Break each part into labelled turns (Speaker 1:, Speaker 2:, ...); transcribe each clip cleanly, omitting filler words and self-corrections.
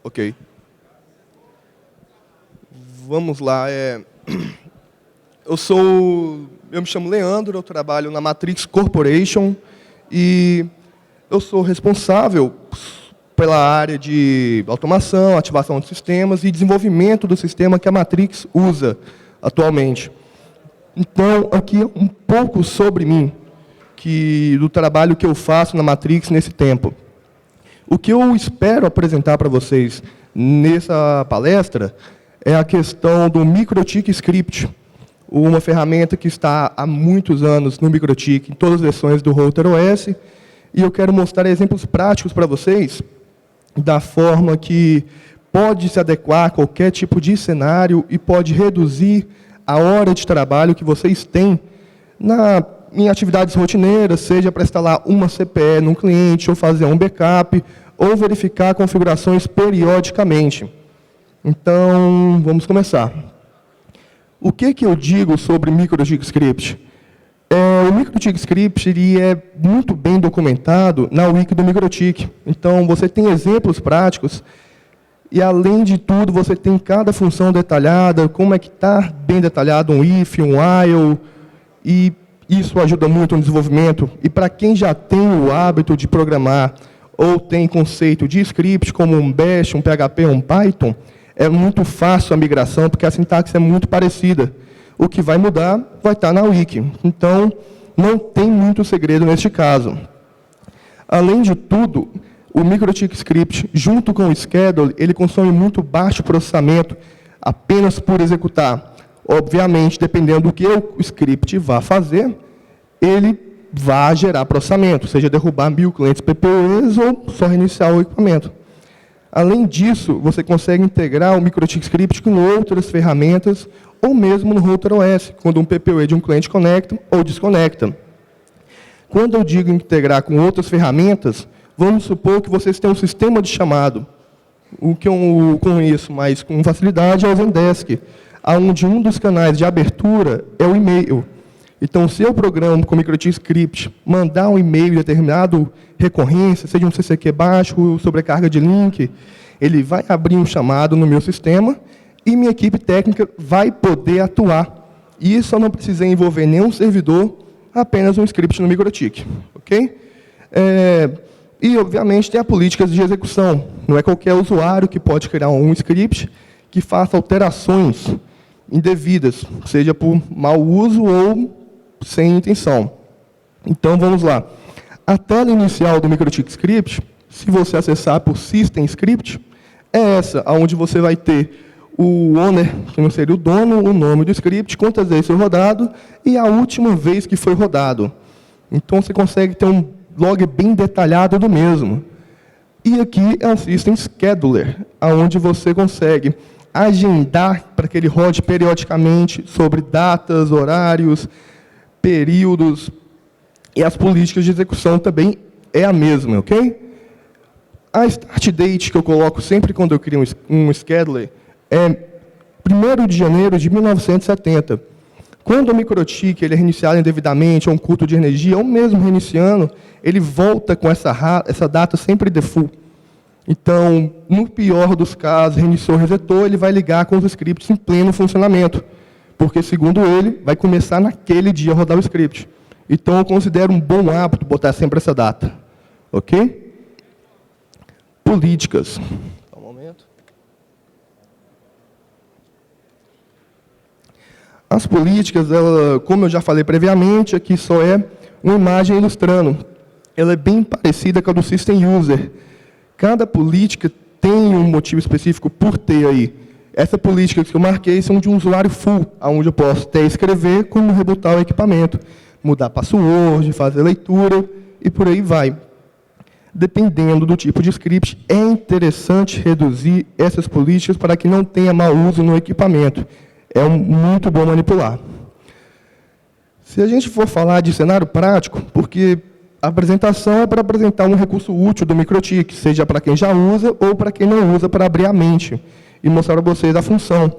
Speaker 1: Ok. Vamos lá. Eu me chamo Leandro, eu trabalho na Matrix Corporation e eu sou responsável pela área de automação, ativação de sistemas e desenvolvimento do sistema que a Matrix usa atualmente. Então, aqui é um pouco sobre mim, do trabalho que eu faço na Matrix nesse tempo. O que eu espero apresentar para vocês nessa palestra é a questão do MikroTik Script, uma ferramenta que está há muitos anos no MikroTik, em todas as versões do RouterOS, e eu quero mostrar exemplos práticos para vocês da forma que pode se adequar a qualquer tipo de cenário e pode reduzir a hora de trabalho que vocês têm em atividades rotineiras, seja para instalar uma CPE num cliente, ou fazer um backup, ou verificar configurações periodicamente. Então, vamos começar. O que eu digo sobre MikroTik Script? O MikroTik Script ele é muito bem documentado na wiki do MikroTik. Então, você tem exemplos práticos e, além de tudo, você tem cada função detalhada, como é que está bem detalhado um if, um while, e isso ajuda muito no desenvolvimento. E para quem já tem o hábito de programar ou tem conceito de script, como um Bash, um PHP, um Python, é muito fácil a migração, porque a sintaxe é muito parecida. O que vai mudar vai estar na wiki. Então, não tem muito segredo neste caso. Além de tudo, o MikroTik Script, junto com o Schedule, ele consome muito baixo processamento apenas por executar. Obviamente, dependendo do que o script vá fazer, ele vai gerar processamento, seja derrubar 1000 clientes PPUs ou só reiniciar o equipamento. Além disso, você consegue integrar o MikroTik Script com outras ferramentas, ou mesmo no RouterOS, quando um PPU de um cliente conecta ou desconecta. Quando eu digo integrar com outras ferramentas, vamos supor que vocês têm um sistema de chamado. O que eu conheço mais com facilidade é o Zendesk, onde um dos canais de abertura é o e-mail. Então, se eu programo com o MikroTik Script mandar um e-mail de determinado recorrência, seja um CCQ baixo, sobrecarga de link, ele vai abrir um chamado no meu sistema e minha equipe técnica vai poder atuar. E isso eu não precisei envolver nenhum servidor, apenas um script no MikroTik. Okay? E, obviamente, tem as políticas de execução. Não é qualquer usuário que pode criar um script que faça alterações indevidas, seja por mau uso ou sem intenção. Então, vamos lá. A tela inicial do MikroTik Script, se você acessar por System Script, é essa, onde você vai ter o owner, que não seria o dono, o nome do script, quantas vezes foi rodado e a última vez que foi rodado. Então, você consegue ter um log bem detalhado do mesmo. E aqui é um System Scheduler, onde você consegue agendar para que ele rode periodicamente sobre datas, horários, períodos, e as políticas de execução também é a mesma, ok? A start date que eu coloco sempre quando eu crio um scheduler é 1º de janeiro de 1970. Quando o MikroTik ele é reiniciado indevidamente, ou um curto de energia, ou mesmo reiniciando, ele volta com essa data sempre default. Então, no pior dos casos, reiniciou, resetou, ele vai ligar com os scripts em pleno funcionamento, porque, segundo ele, vai começar naquele dia a rodar o script. Então, eu considero um bom hábito botar sempre essa data. Ok? Políticas. Um momento. As políticas, como eu já falei previamente, aqui só é uma imagem ilustrando. Ela é bem parecida com a do System User. Cada política tem um motivo específico por ter aí. Essa política que eu marquei são de um usuário full, onde eu posso até escrever como rebootar o equipamento, mudar password, fazer leitura e por aí vai. Dependendo do tipo de script, é interessante reduzir essas políticas para que não tenha mau uso no equipamento. É muito bom manipular. Se a gente for falar de cenário prático, porque a apresentação é para apresentar um recurso útil do MikroTik, seja para quem já usa ou para quem não usa, para abrir a mente e mostrar para vocês a função.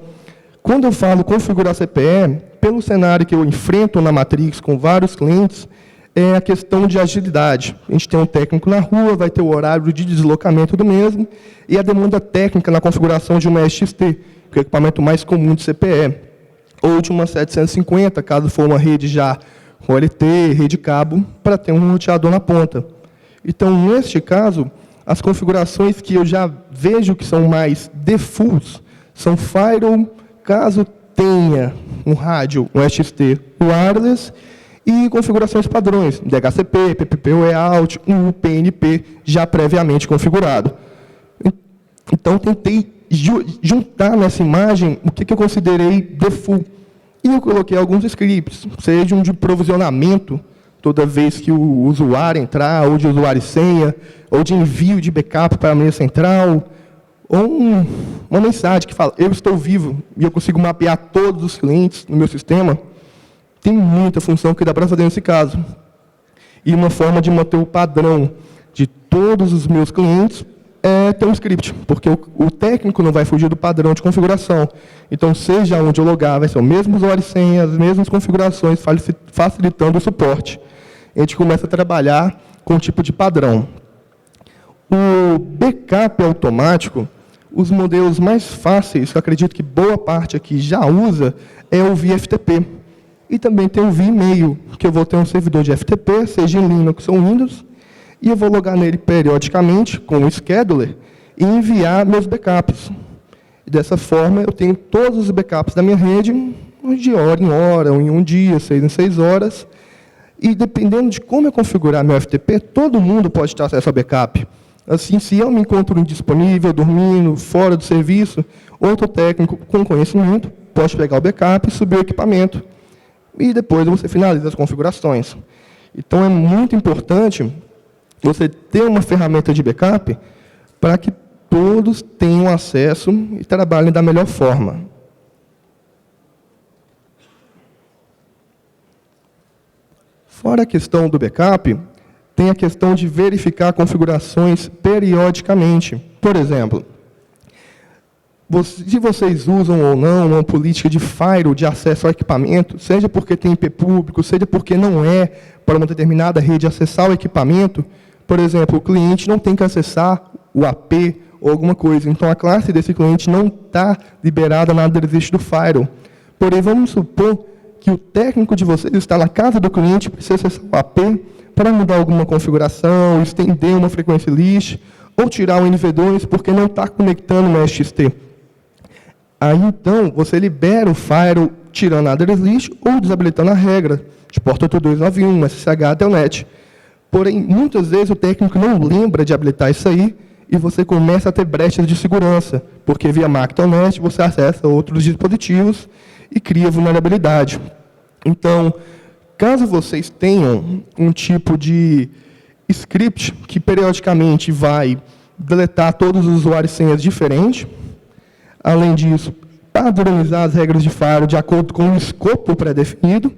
Speaker 1: Quando eu falo configurar CPE, pelo cenário que eu enfrento na Matrix com vários clientes, é a questão de agilidade. A gente tem um técnico na rua, vai ter o horário de deslocamento do mesmo, e a demanda técnica na configuração de uma SXT, que é o equipamento mais comum de CPE, ou de uma 750, caso for uma rede já com OLT, rede cabo, para ter um roteador na ponta. Então, neste caso, as configurações que eu já vejo que são mais defaults são Firewall, caso tenha um rádio, um SXT wireless, e configurações padrões, DHCP, PPPoE-out, um PNP já previamente configurado. Então, tentei juntar nessa imagem o que eu considerei default. E eu coloquei alguns scripts, sejam de provisionamento, toda vez que o usuário entrar, ou de usuário e senha, ou de envio de backup para a mesa central, ou uma mensagem que fala, eu estou vivo, e eu consigo mapear todos os clientes no meu sistema. Tem muita função que dá para fazer nesse caso. E uma forma de manter o padrão de todos os meus clientes é ter um script, porque o técnico não vai fugir do padrão de configuração. Então, seja onde eu logar, vai ser o mesmo usuário e senha, as mesmas configurações, facilitando o suporte. A gente começa a trabalhar com um tipo de padrão. O backup automático, os modelos mais fáceis, que eu acredito que boa parte aqui já usa, é o VFTP. E também tem o vMail, que eu vou ter um servidor de FTP, seja em Linux ou Windows, e eu vou logar nele periodicamente com o scheduler e enviar meus backups. E dessa forma, eu tenho todos os backups da minha rede de hora em hora, ou em um dia, 6 em 6 horas. E dependendo de como eu configurar meu FTP, todo mundo pode ter acesso ao backup. Assim, se eu me encontro indisponível, dormindo, fora do serviço, outro técnico com conhecimento pode pegar o backup e subir o equipamento. E depois você finaliza as configurações. Então, é muito importante você ter uma ferramenta de backup para que todos tenham acesso e trabalhem da melhor forma. Fora a questão do backup, tem a questão de verificar configurações periodicamente. Por exemplo, se vocês usam ou não uma política de firewall de acesso ao equipamento, seja porque tem IP público, seja porque não é para uma determinada rede acessar o equipamento, por exemplo, o cliente não tem que acessar o AP ou alguma coisa, então a classe desse cliente não está liberada na address do firewall. Porém, vamos supor que o técnico de vocês está na casa do cliente, precisa acessar o AP para mudar alguma configuração, estender uma frequência list, ou tirar o NV2 porque não está conectando uma SXT. Aí, então, você libera o firewall tirando a address list ou desabilitando a regra de porta 8291, SSH, Telnet. Porém, muitas vezes o técnico não lembra de habilitar isso aí e você começa a ter brechas de segurança, porque via MAC Telnet você acessa outros dispositivos e cria vulnerabilidade. Então, caso vocês tenham um tipo de script que periodicamente vai deletar todos os usuários e senhas diferentes, além disso, padronizar as regras de firewall de acordo com o escopo pré-definido,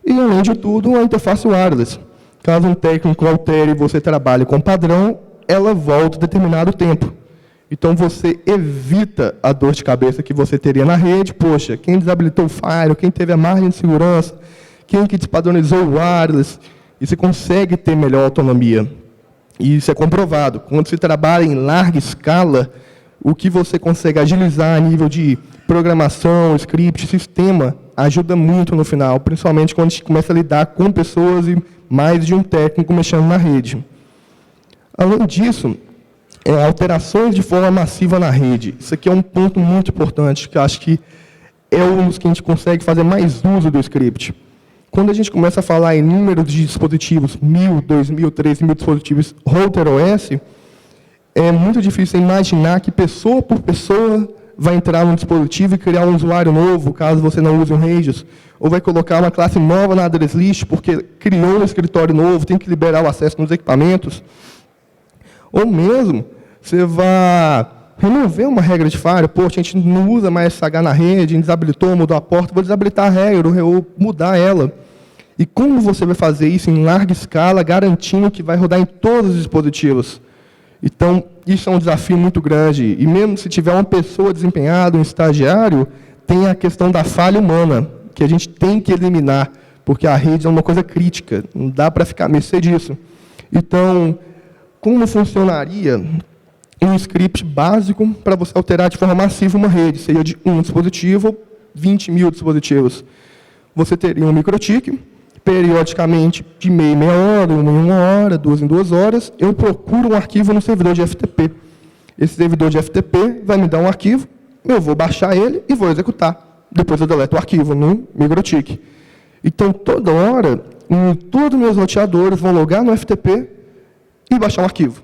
Speaker 1: e, além de tudo, a interface wireless. Caso um técnico altere e você trabalhe com padrão, ela volta a determinado tempo. Então, você evita a dor de cabeça que você teria na rede. Poxa, quem desabilitou o firewall, quem teve a margem de segurança, quem que despadronizou o wireless, e você consegue ter melhor autonomia. E isso é comprovado. Quando se trabalha em larga escala, o que você consegue agilizar a nível de programação, script, sistema, ajuda muito no final, principalmente quando a gente começa a lidar com pessoas e mais de um técnico mexendo na rede. Além disso, alterações de forma massiva na rede. Isso aqui é um ponto muito importante, que eu acho que é um dos que a gente consegue fazer mais uso do script. Quando a gente começa a falar em número de dispositivos, 1.000, 2.000, 3.000 dispositivos Router OS, é muito difícil imaginar que pessoa por pessoa vai entrar num dispositivo e criar um usuário novo, caso você não use um Regios, ou vai colocar uma classe nova na address list, porque criou um escritório novo, tem que liberar o acesso nos equipamentos. Ou mesmo, você vai remover uma regra de firewall, poxa, a gente não usa mais SSH na rede, a gente desabilitou, mudou a porta, vou desabilitar a regra ou mudar ela. E como você vai fazer isso em larga escala, garantindo que vai rodar em todos os dispositivos? Então, isso é um desafio muito grande. E mesmo se tiver uma pessoa desempenhada, um estagiário, tem a questão da falha humana, que a gente tem que eliminar, porque a rede é uma coisa crítica, não dá para ficar à mercê disso. Então, como funcionaria um script básico para você alterar de forma massiva uma rede? Seria de um dispositivo ou 20 mil dispositivos. Você teria um microtik, periodicamente, de meia em meia hora, uma em uma hora, duas em 2 horas, eu procuro um arquivo no servidor de FTP. Esse servidor de FTP vai me dar um arquivo, eu vou baixar ele e vou executar. Depois eu deleto o arquivo no microtik. Então, toda hora, todos os meus roteadores vão logar no FTP e baixar um arquivo.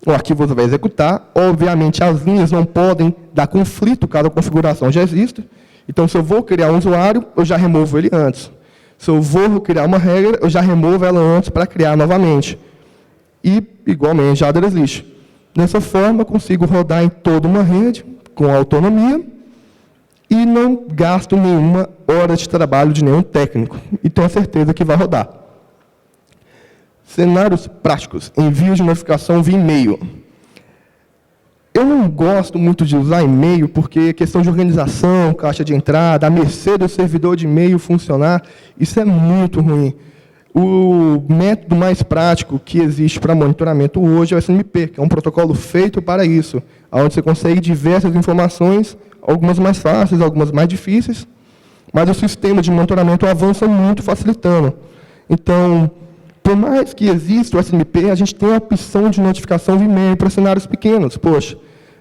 Speaker 1: O arquivo você vai executar. Obviamente, as linhas não podem dar conflito caso a configuração já exista. Então, se eu vou criar um usuário, eu já removo ele antes. Se eu vou criar uma regra, eu já removo ela antes para criar novamente. E, igualmente, já address list. Dessa forma, eu consigo rodar em toda uma rede, com autonomia, e não gasto nenhuma hora de trabalho de nenhum técnico. E tenho certeza que vai rodar. Cenários práticos. Envio de notificação via e-mail. Eu não gosto muito de usar e-mail, porque questão de organização, caixa de entrada, a mercê do servidor de e-mail funcionar, isso é muito ruim. O método mais prático que existe para monitoramento hoje é o SNMP, que é um protocolo feito para isso, onde você consegue diversas informações, algumas mais fáceis, algumas mais difíceis, mas o sistema de monitoramento avança muito facilitando. Então, por mais que exista o SNMP, a gente tem a opção de notificação via e-mail para cenários pequenos. Poxa,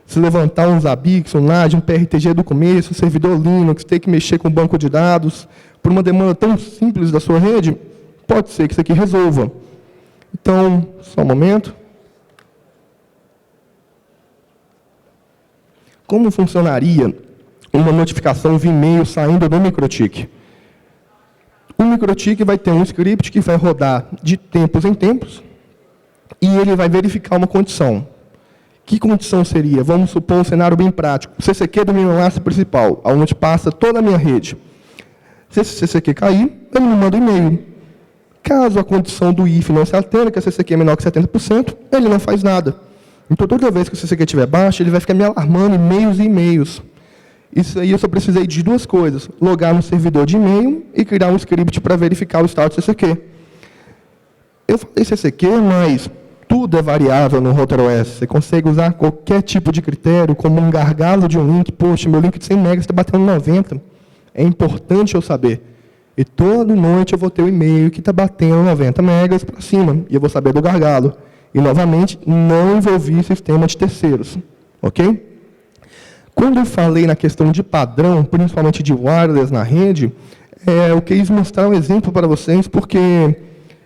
Speaker 1: se levantar um Zabbix, um NAD, um PRTG do começo, um servidor Linux, ter que mexer com banco de dados, por uma demanda tão simples da sua rede, pode ser que isso aqui resolva. Então, só um momento. Como funcionaria uma notificação via e-mail saindo do microtik? O microtik vai ter um script que vai rodar de tempos em tempos e ele vai verificar uma condição. Que condição seria? Vamos supor um cenário bem prático. O CCQ do meu enlace principal, onde passa toda a minha rede. Se esse CCQ cair, ele me manda um e-mail. Caso a condição do if não se altera, que a CCQ é menor que 70%, ele não faz nada. Então, toda vez que o CCQ estiver baixo, ele vai ficar me alarmando e-mails e e-mails. Isso aí eu só precisei de 2 coisas. Logar no servidor de e-mail e criar um script para verificar o estado do CCQ. Eu falei CCQ, mas tudo é variável no RouterOS. Você consegue usar qualquer tipo de critério, como um gargalo de um link. Poxa, meu link de 100 megas está batendo 90. É importante eu saber. E toda noite eu vou ter o e-mail que está batendo 90 megas para cima. E eu vou saber do gargalo. E, novamente, não envolvi sistema de terceiros. Ok? Quando eu falei na questão de padrão, principalmente de wireless na rede, eu quis mostrar um exemplo para vocês, porque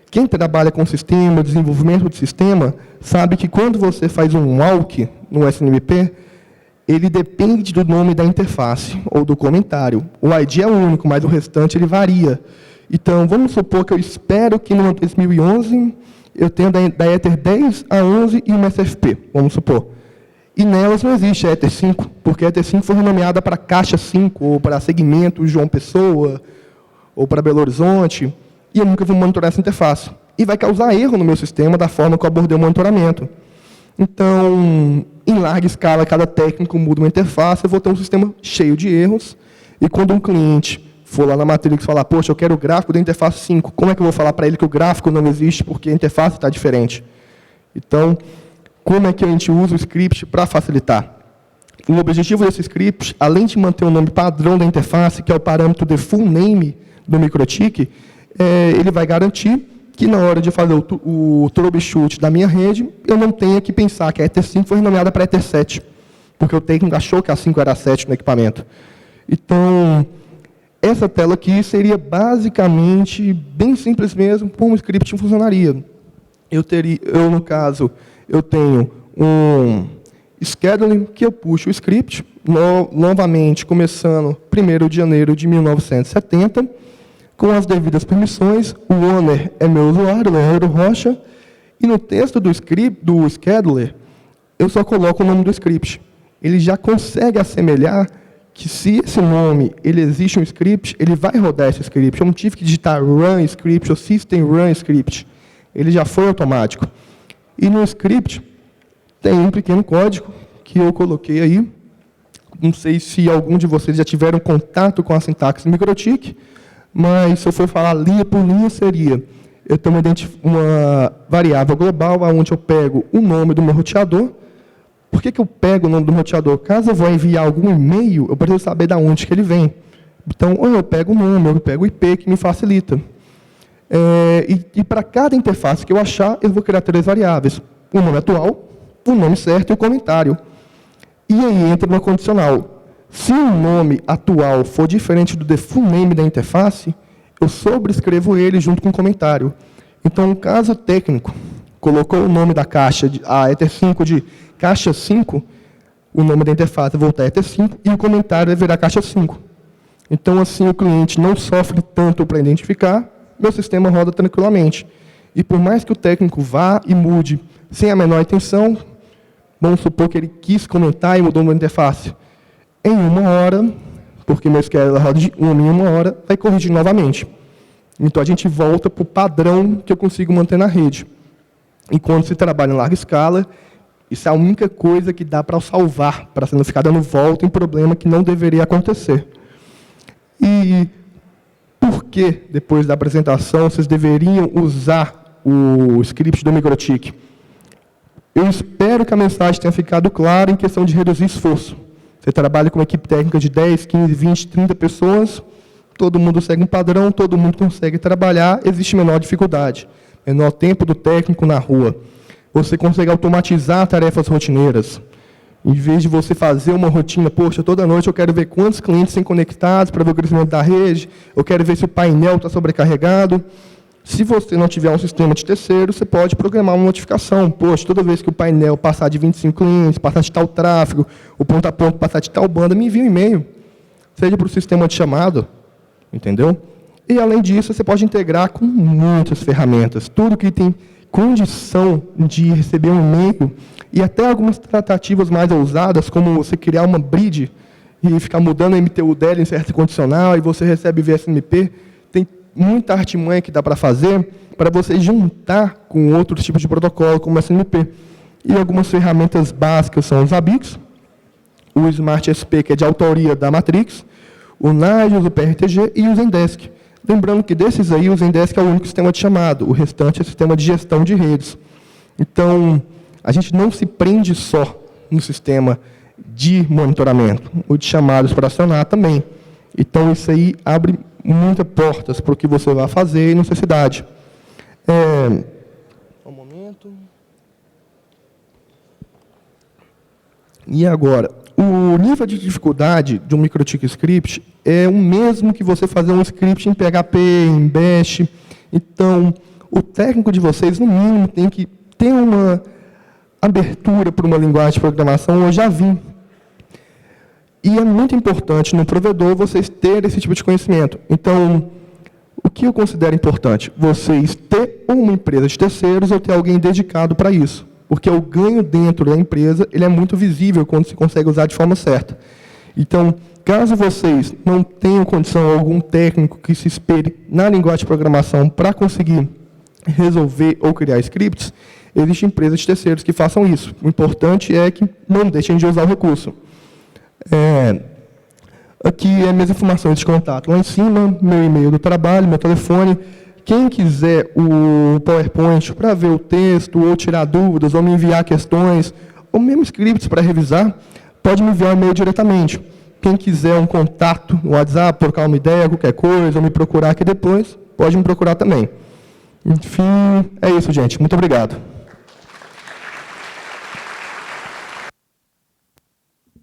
Speaker 1: quem trabalha com sistema, desenvolvimento de sistema, sabe que quando você faz um walk no SNMP, ele depende do nome da interface ou do comentário. O ID é único, mas o restante ele varia. Então, vamos supor que eu espero que no 2011 eu tenha da Ether 10 a 11 e uma SFP, vamos supor. E nelas não existe a Ether 5, porque a Ether 5 foi renomeada para Caixa 5, ou para segmento João Pessoa, ou para Belo Horizonte, e eu nunca vou monitorar essa interface. E vai causar erro no meu sistema da forma que eu abordei o monitoramento. Então, em larga escala, cada técnico muda uma interface, eu vou ter um sistema cheio de erros, e quando um cliente for lá na Matrix falar, poxa, eu quero o gráfico da interface 5, como é que eu vou falar para ele que o gráfico não existe porque a interface está diferente? Então, como é que a gente usa o script para facilitar? O objetivo desse script, além de manter o nome padrão da interface, que é o parâmetro de full name do microtik, ele vai garantir que na hora de fazer o troubleshoot da minha rede, eu não tenha que pensar que a Ether 5 foi renomeada para Ether 7, porque o técnico achou que a 5 era a 7 no equipamento. Então, essa tela aqui seria basicamente, bem simples mesmo, como o script funcionaria. No caso, eu tenho um scheduling que eu puxo o script, novamente começando 1º de janeiro de 1970, com as devidas permissões. O owner é meu usuário, Leandro Rocha, e no texto do script, do scheduler, eu só coloco o nome do script. Ele já consegue assemelhar que se esse nome ele existe um script, ele vai rodar esse script. Eu não tive que digitar run script ou system run script. Ele já foi automático. E no script tem um pequeno código que eu coloquei aí. Não sei se algum de vocês já tiveram contato com a sintaxe microtik, mas se eu for falar linha por linha, seria, eu tenho uma variável global, onde eu pego o nome do meu roteador. Por que eu pego o nome do roteador? Caso eu vá enviar algum e-mail, eu preciso saber de onde que ele vem. Então, ou eu pego o nome, ou eu pego o IP, que me facilita. E para cada interface que eu achar, eu vou criar 3 variáveis. O nome atual, o nome certo e o comentário. E aí entra uma condicional. Se o nome atual for diferente do default name da interface, eu sobrescrevo ele junto com o comentário. Então, caso técnico colocou o nome da caixa, a Ether5 de caixa 5, o nome da interface vai voltar a Ether5 e o comentário vai virar caixa 5. Então, assim, o cliente não sofre tanto para identificar, meu sistema roda tranquilamente. E por mais que o técnico vá e mude sem a menor intenção, vamos supor que ele quis comentar e mudou uma interface. Em 1 hora, porque meu scheduler roda de 1 em 1 hora, vai corrigir novamente. Então, a gente volta para o padrão que eu consigo manter na rede. E quando se trabalha em larga escala, isso é a única coisa que dá para salvar, para não ficar dando volta em problema que não deveria acontecer. E por que, depois da apresentação, vocês deveriam usar o script do MikroTik? Eu espero que a mensagem tenha ficado clara em questão de reduzir esforço. Você trabalha com uma equipe técnica de 10, 15, 20, 30 pessoas, todo mundo segue um padrão, todo mundo consegue trabalhar, existe menor dificuldade, menor tempo do técnico na rua. Você consegue automatizar tarefas rotineiras. Em vez de você fazer uma rotina, poxa, toda noite eu quero ver quantos clientes têm conectados para ver o crescimento da rede, eu quero ver se o painel está sobrecarregado. Se você não tiver um sistema de terceiro, você pode programar uma notificação. Poxa, toda vez que o painel passar de 25 clientes, passar de tal tráfego, o ponto a ponto passar de tal banda, me envia um e-mail. Seja para o sistema de chamado, entendeu? E, além disso, você pode integrar com muitas ferramentas. Tudo que tem condição de receber um e-mail e até algumas tratativas mais ousadas, como você criar uma bridge e ficar mudando o MTU dela em certo condicional e você recebe via SNMP. Tem muita artimanha que dá para fazer para você juntar com outros tipos de protocolo, como o SNMP. E algumas ferramentas básicas são os Zabbix, o Smart SP, que é de autoria da Matrix, o Nagios, o PRTG e o Zendesk. Lembrando que desses aí, o Zendesk é o único sistema de chamado, o restante é sistema de gestão de redes. Então, a gente não se prende só no sistema de monitoramento, o de chamados para acionar também. Então, isso aí abre muitas portas para o que você vai fazer e necessidade. Um momento. E agora, o nível de dificuldade de um MikroTik script é o mesmo que você fazer um script em PHP, em Bash. Então, o técnico de vocês, no mínimo, tem que ter uma abertura para uma linguagem de programação ou Java. E é muito importante no provedor vocês terem esse tipo de conhecimento. Então, o que eu considero importante? Vocês ter uma empresa de terceiros ou ter alguém dedicado para isso. Porque o ganho dentro da empresa ele é muito visível quando se consegue usar de forma certa. Então, caso vocês não tenham condição, algum técnico que se espere na linguagem de programação para conseguir resolver ou criar scripts, existem empresas de terceiros que façam isso. O importante é que não deixem de usar o recurso. Aqui é minhas informações de contato. Lá em cima, meu e-mail do trabalho, meu telefone. Quem quiser o PowerPoint para ver o texto, ou tirar dúvidas, ou me enviar questões, ou mesmo scripts para revisar, pode me enviar um e-mail diretamente. Quem quiser um contato no WhatsApp, trocar uma ideia, qualquer coisa, ou me procurar aqui depois, pode me procurar também. Enfim, é isso, gente. Muito obrigado.